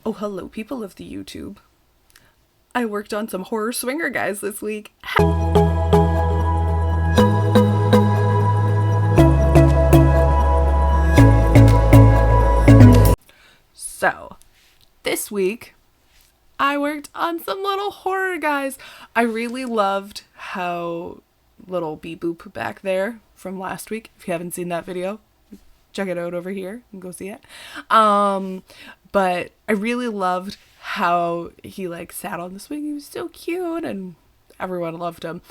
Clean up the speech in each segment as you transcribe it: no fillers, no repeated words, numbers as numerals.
Oh, hello, people of the YouTube. I worked on some horror swinger guys this week. So, this week, I worked on some little horror guys. I really loved how little Bee Boop back there from last week, if you haven't seen that video, check it out over here and go see it. But I really loved how he like sat on the swing. He was so cute and everyone loved him.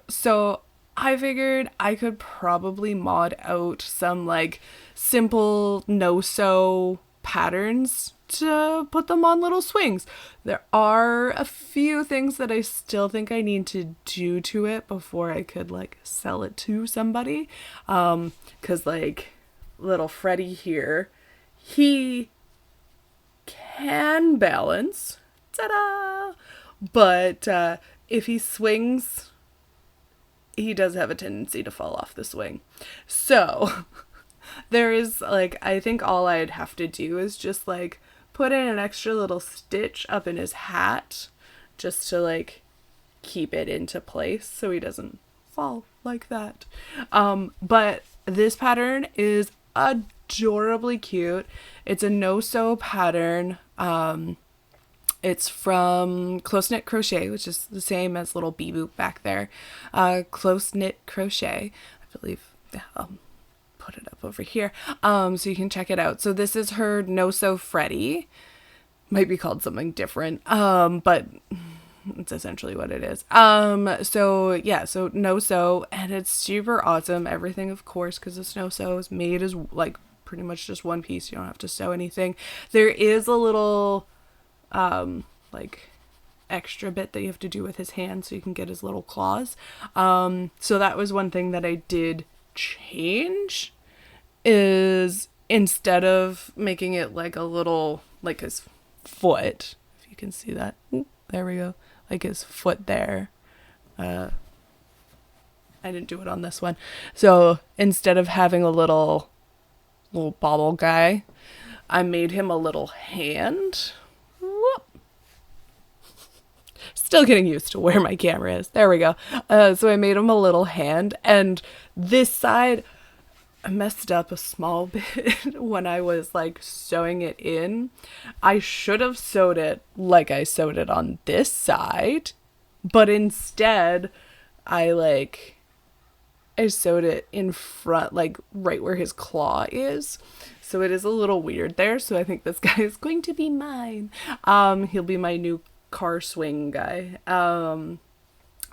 So I figured I could probably mod out some like simple no-sew patterns to put them on little swings. There are a few things that I still think I need to do to it before I could like sell it to somebody. 'Cause like little Freddy here, he can balance, ta-da! But if he swings, he does have a tendency to fall off the swing. So there is like, I think all I'd have to do is just like put in an extra little stitch up in his hat just to like keep it into place so he doesn't fall like that. But this pattern is adorably cute. It's a no-sew pattern. It's from Close Knit Crochet, which is the same as little Bee Boop back there. Close Knit Crochet, I believe. Yeah, I'll put it up over here so you can check it out. So this is her no-sew Freddy. Might be called something different, but it's essentially what it is. So yeah, so no-sew, and it's super awesome. Everything, of course, because it's no-sew, is made as like pretty much just one piece. You don't have to sew anything. There is a little like extra bit that you have to do with his hand so you can get his little claws. So that was one thing that I did change, is instead of making it like a little, like his foot, if you can see that. Ooh, there we go. Like his foot there. I didn't do it on this one. So instead of having a little bobble guy, I made him a little hand. Whoop. Still getting used to where my camera is. There we go. So I made him a little hand, and this side I messed up a small bit when I was like sewing it in. I should have sewed it like I sewed it on this side, but instead I sewed it in front, like right where his claw is. So it is a little weird there. So I think this guy is going to be mine. He'll be my new car swing guy.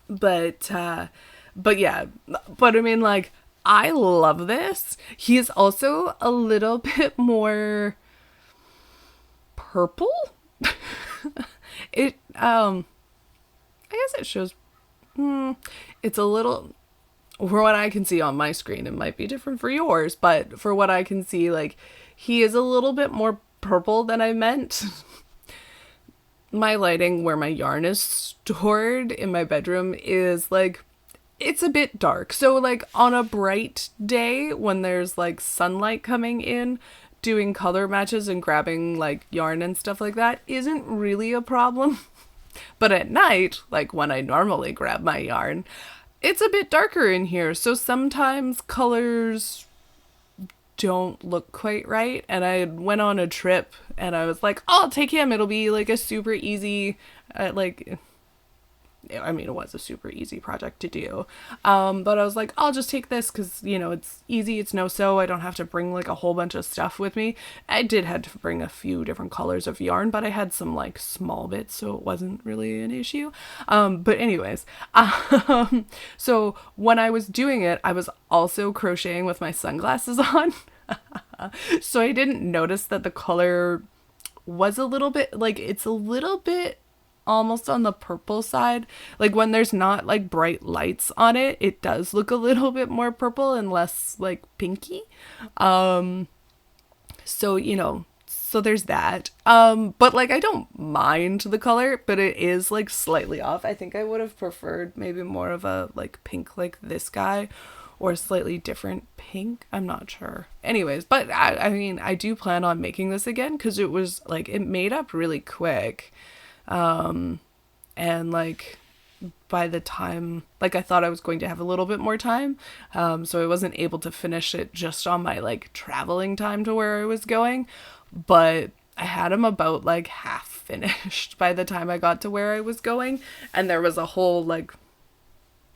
But yeah, but I mean, like, I love this. He is also a little bit more purple. I guess it shows, it's a little, for what I can see on my screen, it might be different for yours, but for what I can see, like, he is a little bit more purple than I meant. My lighting where my yarn is stored in my bedroom is like, it's a bit dark. So like on a bright day when there's like sunlight coming in, doing color matches and grabbing like yarn and stuff like that isn't really a problem. But at night, like when I normally grab my yarn, it's a bit darker in here. So sometimes colors don't look quite right. And I went on a trip and I was like, oh, I'll take him. It'll be like a super easy, I mean, it was a super easy project to do. But I was like, I'll just take this because, you know, it's easy. It's no-sew. I don't have to bring like a whole bunch of stuff with me. I did had to bring a few different colors of yarn, but I had some like small bits, so it wasn't really an issue. But anyways, so when I was doing it, I was also crocheting with my sunglasses on. So I didn't notice that the color was a little bit, like, it's a little bit almost on the purple side. Like when there's not like bright lights on it, it does look a little bit more purple and less like pinky. So, you know, so there's that. But like, I don't mind the color, but it is like slightly off. I think I would have preferred maybe more of a like pink like this guy, or a slightly different pink. I'm not sure. Anyways, but I mean, I do plan on making this again because it was like, it made up really quick. And like by the time, like I thought I was going to have a little bit more time. So I wasn't able to finish it just on my like traveling time to where I was going, but I had him about like half finished by the time I got to where I was going. And there was a whole like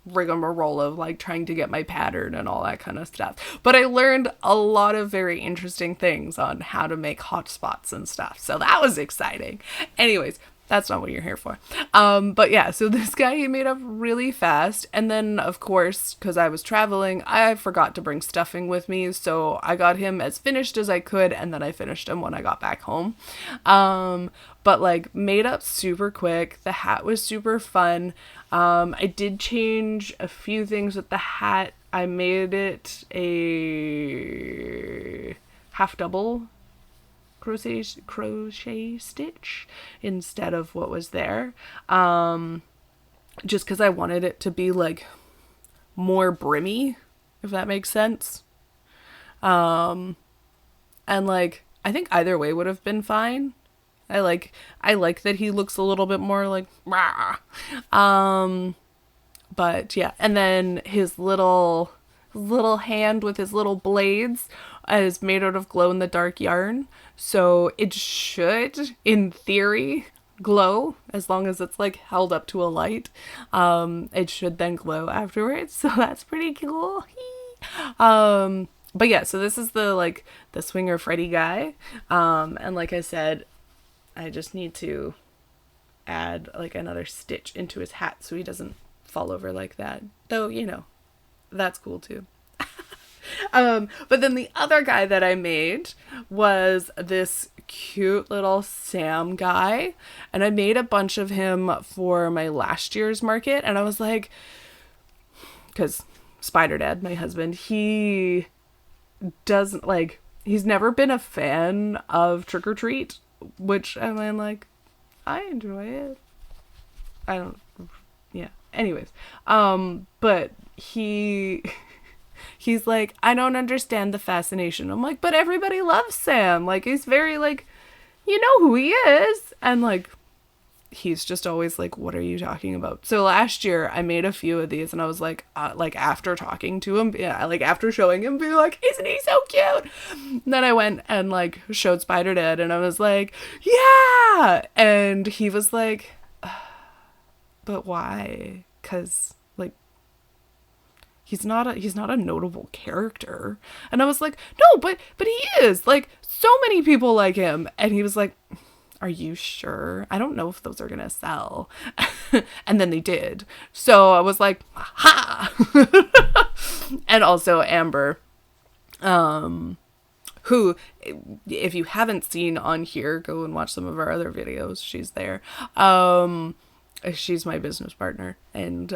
rigmarole of like trying to get my pattern and all that kind of stuff. But I learned a lot of very interesting things on how to make hotspots and stuff. So that was exciting. Anyways, that's not what you're here for. But yeah, so this guy, he made up really fast. And then, of course, because I was traveling, I forgot to bring stuffing with me. So I got him as finished as I could. And then I finished him when I got back home. But like made up super quick. The hat was super fun. I did change a few things with the hat. I made it a half double crochet stitch instead of what was there, just because I wanted it to be like more brimmy, if that makes sense. And like I think either way would have been fine. I like that he looks a little bit more like rah. But yeah, and then his little hand with his little blades is made out of glow in the dark yarn. So it should, in theory, glow as long as it's like held up to a light. It should then glow afterwards. So that's pretty cool. But yeah, so this is the swinger Freddy guy. And like I said, I just need to add like another stitch into his hat so he doesn't fall over like that. Though, you know, that's cool too. But then the other guy that I made was this cute little Sam guy, and I made a bunch of him for my last year's market. And I was like, because Spider Dad, my husband, he doesn't like, he's never been a fan of trick or treat, which I mean, like, I enjoy it. I don't, yeah. Anyways, but he's like, I don't understand the fascination. I'm like, but everybody loves Sam. Like, he's very, like, you know who he is. And, like, he's just always like, what are you talking about? So last year, I made a few of these, and I was like after talking to him, yeah, like, after showing him, being like, isn't he so cute? And then I went and, like, showed Spider Dad, and I was like, yeah! And he was like, but why? Because he's not a notable character. And I was like, no, but he is. Like, so many people like him. And he was like, are you sure? I don't know if those are gonna sell. And then they did. So I was like, ha! And also Amber, who, if you haven't seen on here, go and watch some of our other videos. She's there. She's my business partner, and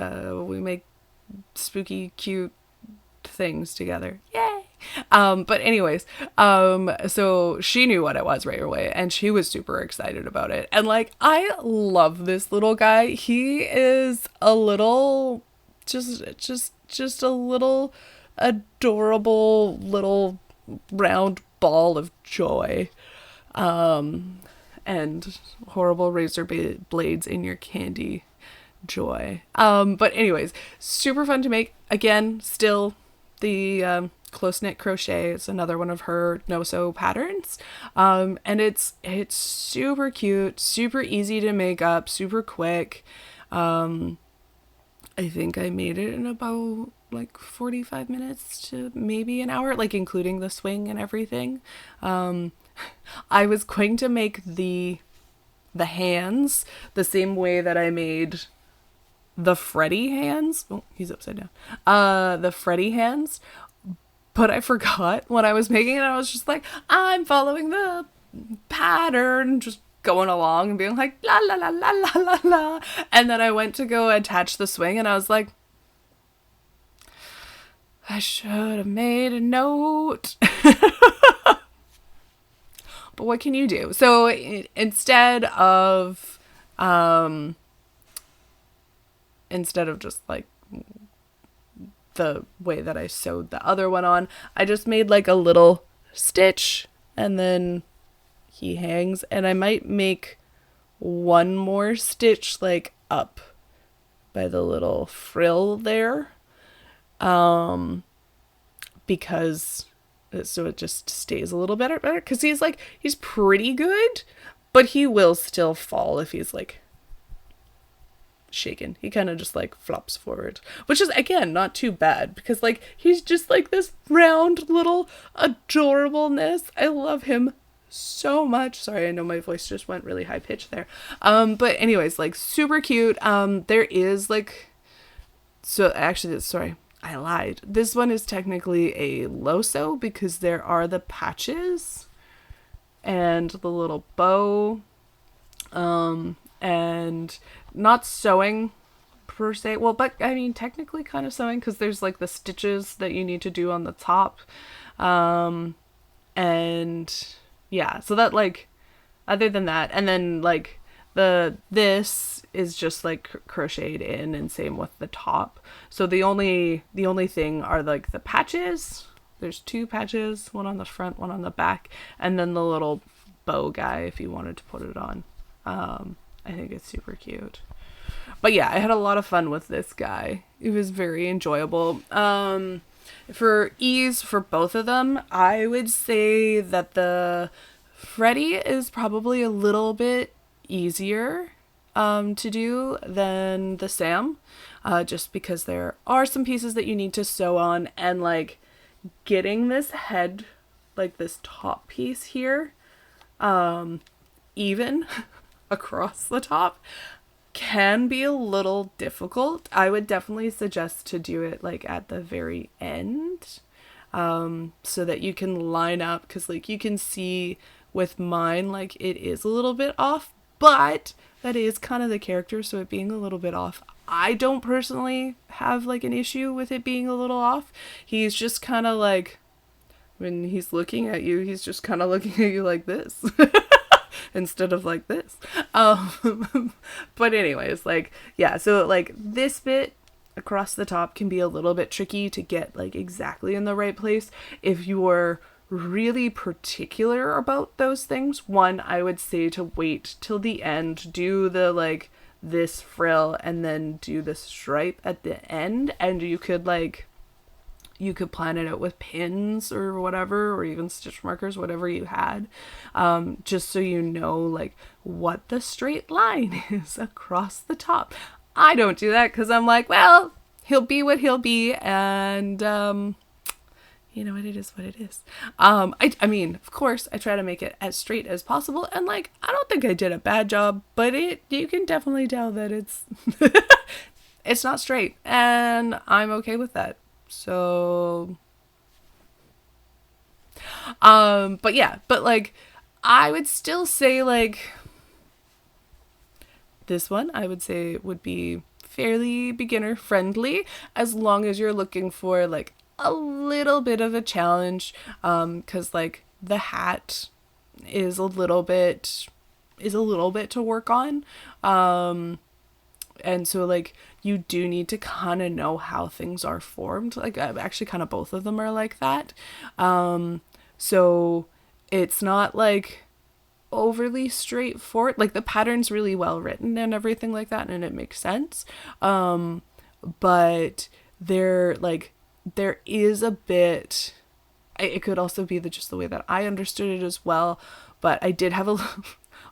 we make spooky, cute things together. Yay! But anyways, so she knew what it was right away, and she was super excited about it. And like, I love this little guy. He is a little, just a little adorable little round ball of joy. And horrible razor blades in your candy joy. But anyways, super fun to make. Again, still the Close Knit Crochet. It's another one of her no-sew patterns. And it's super cute, super easy to make up, super quick. I think I made it in about like 45 minutes to maybe an hour, like including the swing and everything. I was going to make the hands the same way that I made the Freddy hands. Oh, he's upside down. The Freddy hands. But I forgot when I was making it. I was just like, I'm following the pattern, just going along and being like, la la la la la la la. And then I went to go attach the swing, and I was like, I should have made a note. But what can you do? So instead of just like the way that I sewed the other one on. I just made like a little stitch and then he hangs, and I might make one more stitch like up by the little frill there, because so it just stays a little better because he's pretty good, but he will still fall if he's like shaken. He kind of just like flops forward, which is again not too bad because like he's just like this round little adorableness. I love him so much. Sorry, I know my voice just went really high pitched there. But anyways, like super cute. There is like, so actually, sorry, I lied. This one is technically a low sew because there are the patches and the little bow, and not sewing per se. Well, but I mean, technically kind of sewing because there's like the stitches that you need to do on the top. And yeah, so that like, other than that, and then like this is just like crocheted in, and same with the top. So the only thing are like the patches. There's 2 patches, one on the front, one on the back, and then the little bow guy if you wanted to put it on. I think it's super cute. But yeah, I had a lot of fun with this guy. It was very enjoyable. For ease for both of them, I would say that the Freddy is probably a little bit easier to do than the Sam, just because there are some pieces that you need to sew on, and like getting this head, like this top piece here, even across the top can be a little difficult. I would definitely suggest to do it like at the very end, so that you can line up, because like you can see with mine, like it is a little bit off, but that is kind of the character, so it being a little bit off, I don't personally have like an issue with it being a little off. He's just kind of like, when he's looking at you, he's just kind of looking at you like this instead of like this. But anyways, like, yeah, so like this bit across the top can be a little bit tricky to get like exactly in the right place. If you're really particular about those things, one, I would say to wait till the end, do the like this frill and then do the stripe at the end, and you could plan it out with pins or whatever, or even stitch markers, whatever you had, just so you know like what the straight line is across the top. I don't do that because I'm like, well, he'll be what he'll be, and you know what, it is what it is. I mean, of course, I try to make it as straight as possible, and like, I don't think I did a bad job, but you can definitely tell that it's it's not straight, and I'm okay with that. So, but yeah, but like, I would still say like, this one, I would say would be fairly beginner friendly, as long as you're looking for like a little bit of a challenge, because like the hat is a little bit to work on, and so like you do need to kind of know how things are formed. Like, actually kind of both of them are like that, so it's not like overly straightforward. Like, the pattern's really well written and everything like that, and it makes sense, but there is a bit, it could also be just the way that I understood it as well, but I did have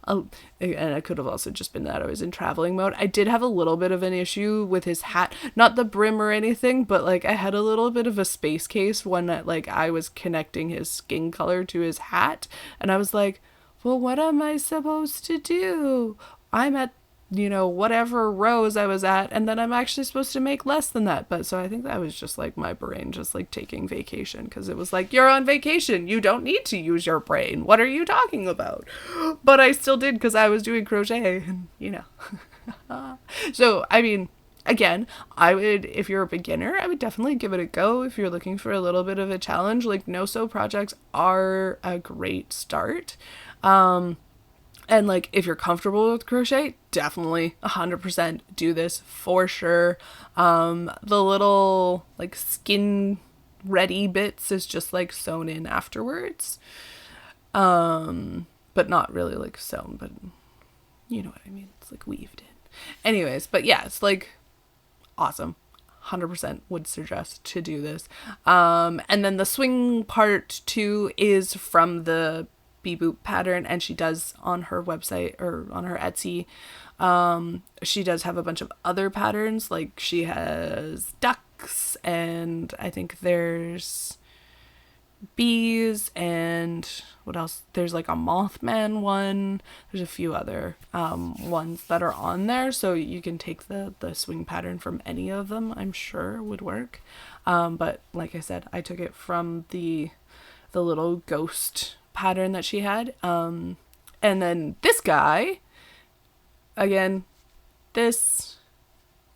and it could have also just been that I was in traveling mode. I did have a little bit of an issue with his hat, not the brim or anything, but like I had a little bit of a space case when like I was connecting his skin color to his hat, and I was like, well, what am I supposed to do? I'm at, whatever rows I was at, and then I'm actually supposed to make less than that. But so I think that was just like my brain just like taking vacation, because it was like, you're on vacation, you don't need to use your brain, what are you talking about? But I still did, because I was doing crochet, and so I mean, again, I would, if you're a beginner, I would definitely give it a go. If you're looking for a little bit of a challenge, like no-sew projects are a great start. And like, if you're comfortable with crochet, definitely 100% do this for sure. The little like skin ready bits is just like sewn in afterwards. But not really like sewn, but you know what I mean. It's like weaved in. Anyways, but yeah, it's like awesome. 100% would suggest to do this. And then the swing part too is from the Bee Boop pattern, and she does on her website or on her Etsy. She does have a bunch of other patterns, like she has ducks, and I think there's bees, and what else? There's like a Mothman one. There's a few other ones that are on there, so you can take the swing pattern from any of them. I'm sure would work. But like I said, I took it from the little ghost pattern that she had. And then this guy, again, this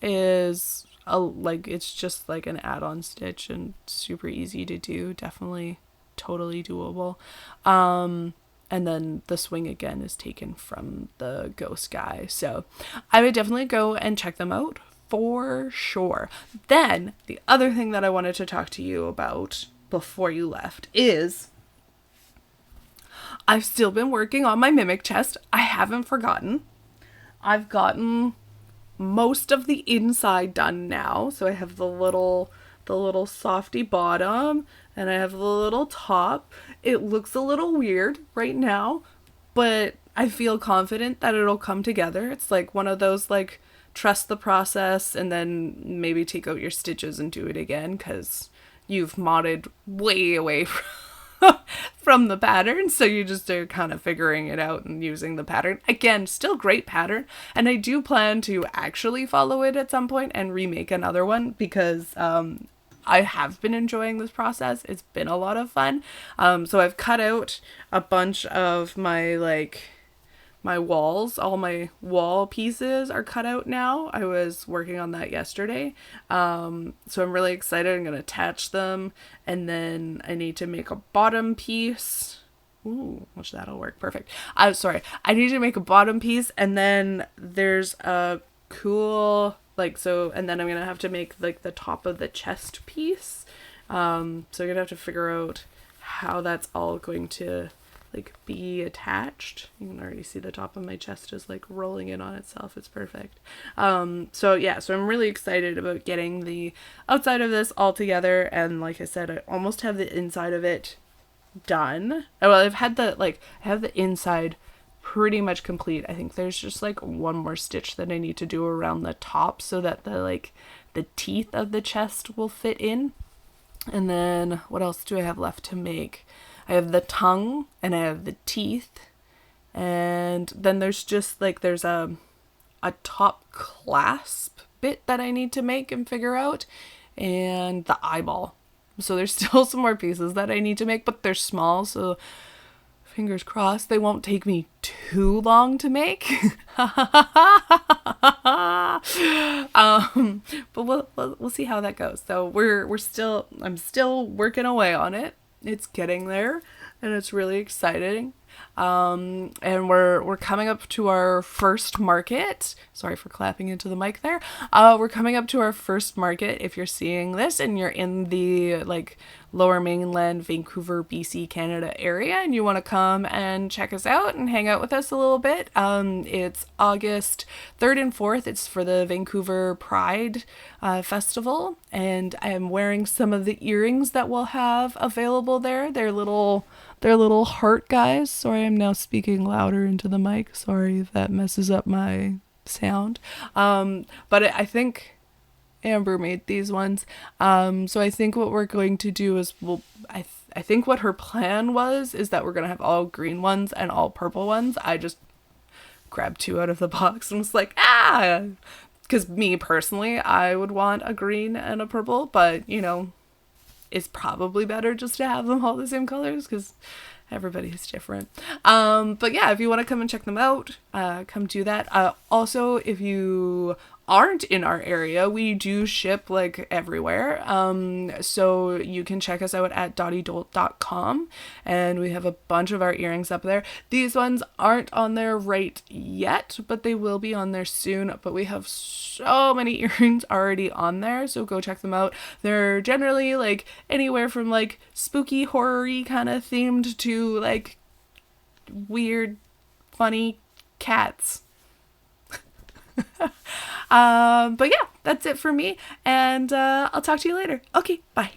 is it's just like an add-on stitch and super easy to do. Definitely totally doable. And then the swing again is taken from the ghost guy. So I would definitely go and check them out for sure. Then the other thing that I wanted to talk to you about before you left is I've still been working on my mimic chest. I haven't forgotten. I've gotten most of the inside done now. So I have the little softy bottom and I have the little top. It looks a little weird right now, but I feel confident that it'll come together. It's like one of those like trust the process and then maybe take out your stitches and do it again because you've modded way away from the pattern, so you just are kind of figuring it out and using the pattern. Again, still great pattern, and I do plan to actually follow it at some point and remake another one because I have been enjoying this process. It's been a lot of fun. So I've cut out a bunch of my walls. All my wall pieces are cut out now. I was working on that yesterday. So I'm really excited. I'm going to attach them, and then I need to make a bottom piece. Ooh, which that'll work perfect. I'm sorry. I need to make a bottom piece, and then there's a cool and then I'm going to have to make like the top of the chest piece. So I'm going to have to figure out how that's all going to like be attached. You can already see the top of my chest is like rolling in on itself. It's perfect. So I'm really excited about getting the outside of this all together, and like I said, I almost have the inside of it done. Well, I have the inside pretty much complete. I think there's just like one more stitch that I need to do around the top so that the teeth of the chest will fit in. And then what else do I have left to make? I have the tongue and I have the teeth, and then there's just there's a top clasp bit that I need to make and figure out, and the eyeball. So there's still some more pieces that I need to make, but they're small, so fingers crossed they won't take me too long to make. But we'll see how that goes. So I'm still working away on it. It's getting there, and it's really exciting. And we're coming up to our first market. Sorry for clapping into the mic there. We're coming up to our first market. If you're seeing this and you're in the lower mainland Vancouver, BC, Canada area, and you want to come and check us out and hang out with us a little bit, it's August 3rd and 4th. It's for the Vancouver Pride Festival, and I am wearing some of the earrings that we'll have available there. They're little heart guys. Sorry, I'm now speaking louder into the mic. Sorry if that messes up my sound. But I think Amber made these ones. So I think what we're going to do is I think what her plan is that we're going to have all green ones and all purple ones. I just grabbed two out of the box and was like, because me personally, I would want a green and a purple, but it's probably better just to have them all the same colors because everybody's different. But yeah, if you want to come and check them out, come do that. Also, if you aren't in our area, we do ship like everywhere. So you can check us out at dottydolt.com, and we have a bunch of our earrings up there. These ones aren't on there right yet, but they will be on there soon. But we have so many earrings already on there, so go check them out. They're generally like anywhere from like spooky, horror-y kind of themed to like weird, funny cats. But yeah, that's it for me, and I'll talk to you later. Okay, bye.